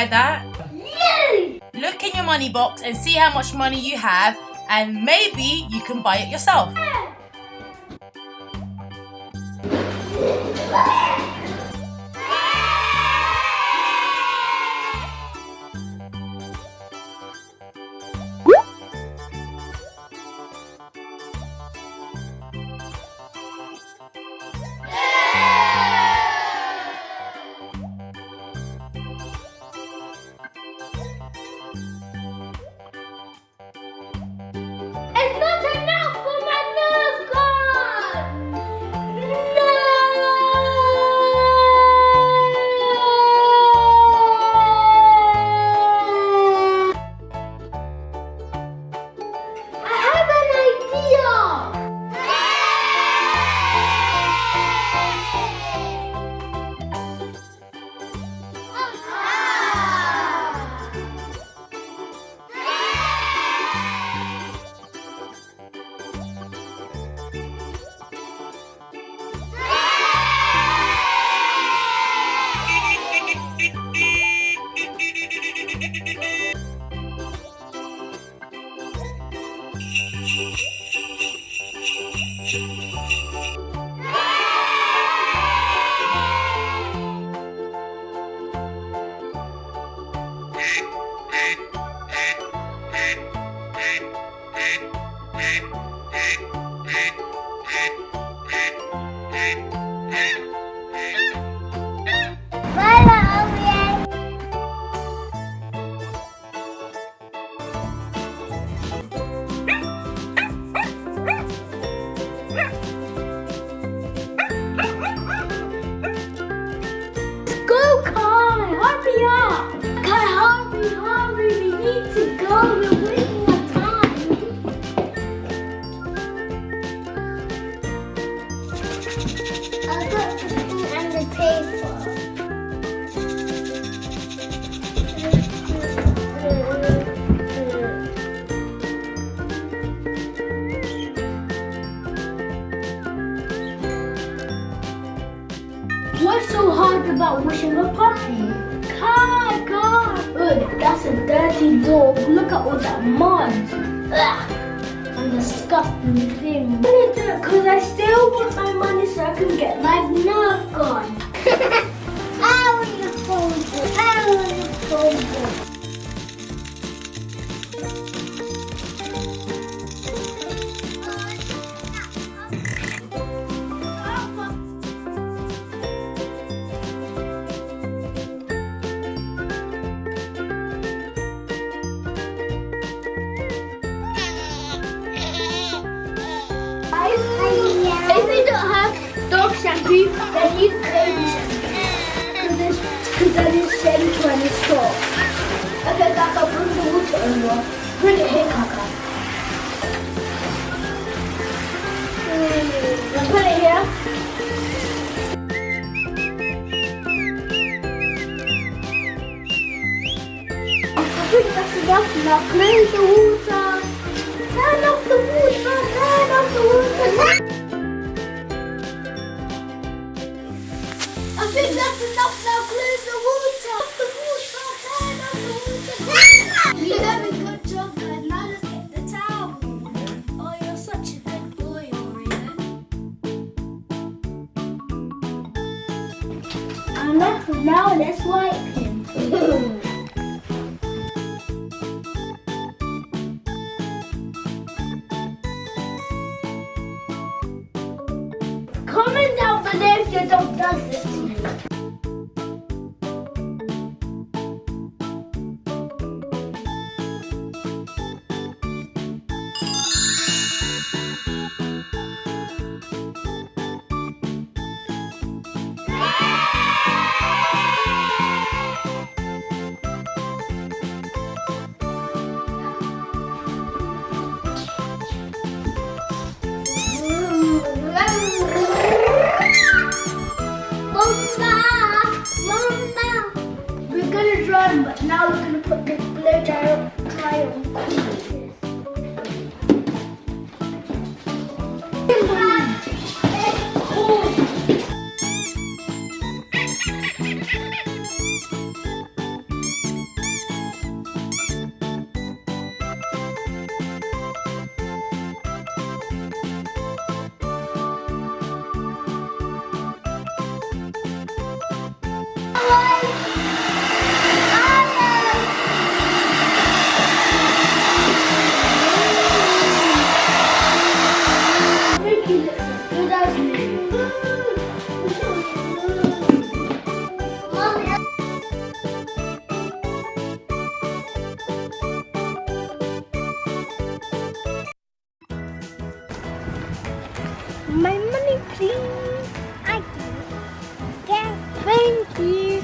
buy that? Yay! Look in your money box and see how much money you have, and maybe you can buy it yourself. It's not enough for my nerve gun! No! I have an idea! Go, Kai! Hurry up! Kai, hurry! We need to go. We're wasting our time. I got the pen and the paper. What's so hard about washing a puppy? Kai! Ugh, that's a dirty dog. Look at all that mud. Ugh, and the disgusting thing. I'm gonna do it because I still want my money so I can get my nerve gun. How are you so good? How are you so good? If you don't have dog shampoo, then use baby shampoo. Because there is shampoo in the store. Okay, Kaka, bring the water over. Bring it here, Kaka. Now put it here. I think that's enough. Now close the water. Turn off the water. Turn off the water. I think that's enough now. Close the water. Turn off the water. You done a good job, guys. Now let's get the towel. Oh, you're such a good boy, Oreo. And now let's wipe him. Comment down below if your dog does this to you. We're gonna dry them, but now we're gonna put the blow dry on. Ricky looks as good as me. Mommy, my money, please. I can. Yeah, thank you.